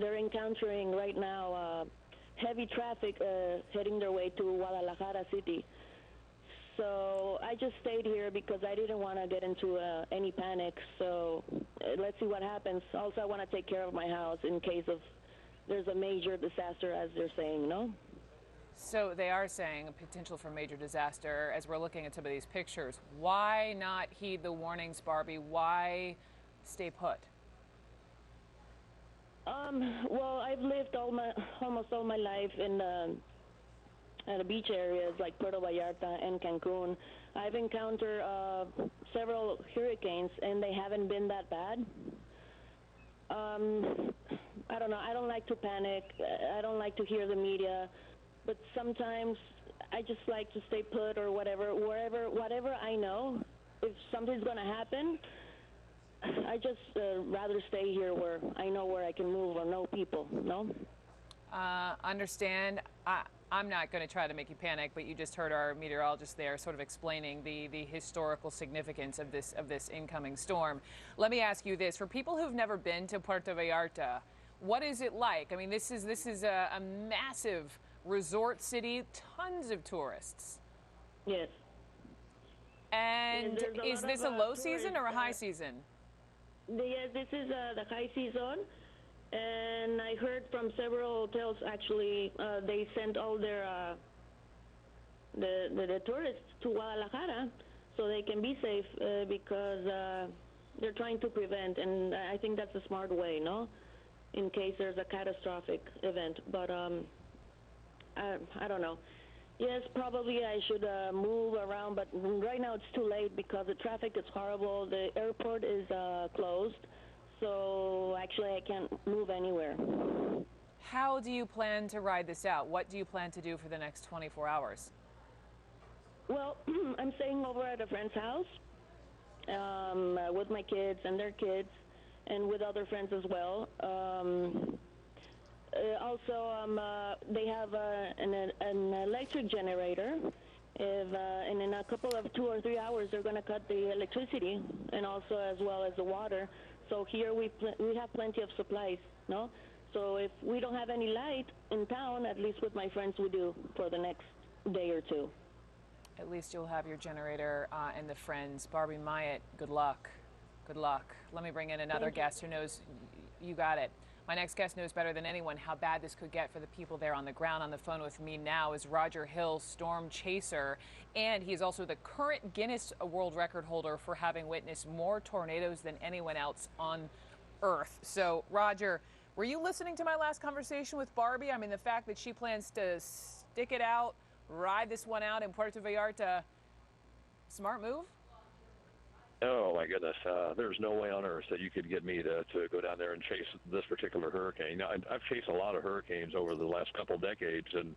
they're encountering right now heavy traffic heading their way to Guadalajara City. So I just stayed here because I didn't want to get into any panic. So let's see what happens. Also, I want to take care of my house in case of there's a major disaster, as they're saying, no? So they are saying a potential for major disaster as we're looking at some of these pictures. Why not heed the warnings, Barbie? Why stay put? Well, I've lived almost all my life in the beach areas like Puerto Vallarta and Cancun. I've encountered several hurricanes, and they haven't been that bad. I don't know. I don't like to panic. I don't like to hear the media, but sometimes I just like to stay put or whatever, whatever I know. If something's going to happen, I just rather stay here where I know where I can move or know people, no? Understand. I'm not going to try to make you panic, but you just heard our meteorologist there sort of explaining the historical significance of this incoming storm. Let me ask you this: for people who've never been to Puerto Vallarta, what is it like? I mean, this is a massive resort city, tons of tourists. Yes. And is this a low season or a high season? Yes, this is the high season, and I heard from several hotels actually they sent all their the tourists to Guadalajara so they can be safe because they're trying to prevent, and I think that's a smart way, no, in case there's a catastrophic event. But I don't know. Yes, probably I should move around, but right now it's too late because the traffic is horrible. The airport is closed, so actually I can't move anywhere. How do you plan to ride this out? What do you plan to do for the next 24 hours? Well, I'm staying over at a friend's house with my kids and their kids and with other friends as well. Also, they have an electric generator. And in a couple of 2 or 3 hours, they're going to cut the electricity and also as well as the water. So here we have plenty of supplies, no? So if we don't have any light in town, at least with my friends we do for the next day or two. At least you'll have your generator and the friends. Barbie Myatt, good luck. Good luck. Let me bring in another guest who knows. You got it. My next guest knows better than anyone how bad this could get for the people there on the ground. On the phone with me now is Roger Hill, storm chaser, and he is also the current Guinness World Record holder for having witnessed more tornadoes than anyone else on Earth. So, Roger, were you listening to my last conversation with Barbie? I mean, the fact that she plans to stick it out, ride this one out in Puerto Vallarta, smart move? Oh, my goodness. There's no way on earth that you could get me to go down there and chase this particular hurricane. Now, I've chased a lot of hurricanes over the last couple decades, and,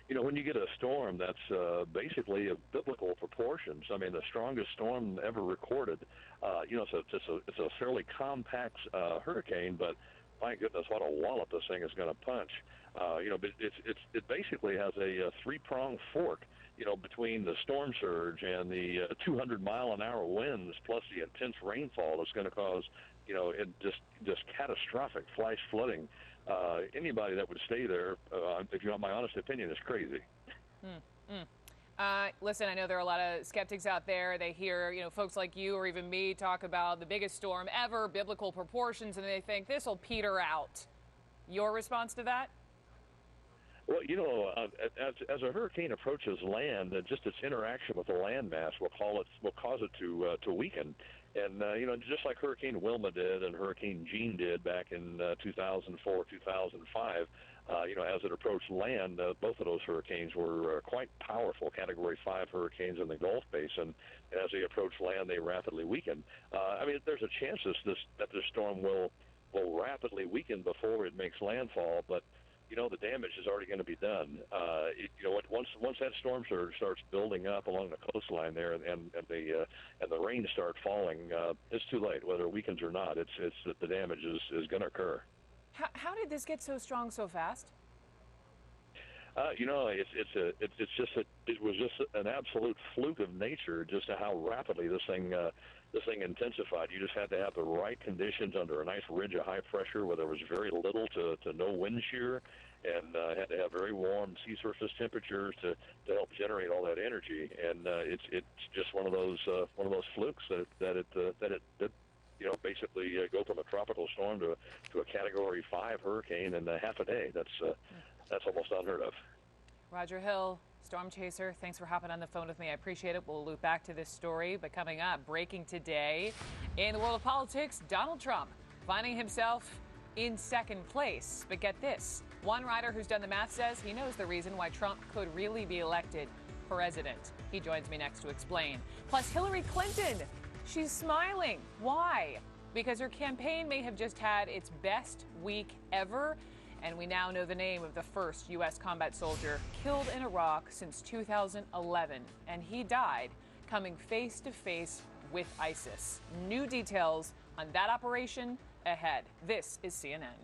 you know, when you get a storm that's basically of biblical proportions, I mean, the strongest storm ever recorded, you know, so it's a fairly compact hurricane, but my goodness, what a wallop this thing is going to punch. You know, but it basically has a three-pronged fork, you know, between the storm surge and the 200-mile-an-hour winds, plus the intense rainfall that's going to cause, you know, just catastrophic flash flooding. Anybody that would stay there, if you want my honest opinion, is crazy. Listen, I know there are a lot of skeptics out there. They hear, you know, folks like you or even me talk about the biggest storm ever, biblical proportions, and they think this will peter out. Your response to that? Well, you know, as a hurricane approaches land, just its interaction with the landmass will cause it to weaken, and you know, just like Hurricane Wilma did and Hurricane Jean did back in 2004, 2005. You know, as it approached land, both of those hurricanes were quite powerful Category 5 hurricanes in the Gulf Basin. And as they approached land, they rapidly weakened. I mean, there's a chance that this storm will rapidly weaken before it makes landfall, but you know, the damage is already going to be done. You know, once that storm surge starts building up along the coastline there, and the rain starts falling, it's too late. Whether it weakens or not, it's the damage is going to occur. How did this get so strong so fast? It was just an absolute fluke of nature, just to how rapidly this thing intensified. You just had to have the right conditions under a nice ridge of high pressure where there was very little to no wind shear, and had to have very warm sea surface temperatures to help generate all that energy. And it's just one of those flukes that basically go from a tropical storm to a Category 5 hurricane in half a day. That's almost unheard of. Roger Hill, Storm Chaser, thanks for hopping on the phone with me. I appreciate it. We'll loop back to this story. But coming up, breaking today in the world of politics, Donald Trump finding himself in second place. But get this, one writer who's done the math says he knows the reason why Trump could really be elected president. He joins me next to explain. Plus, Hillary Clinton, she's smiling. Why? Because her campaign may have just had its best week ever. And we now know the name of the first U.S. combat soldier killed in Iraq since 2011. And he died coming face to face with ISIS. New details on that operation ahead. This is CNN.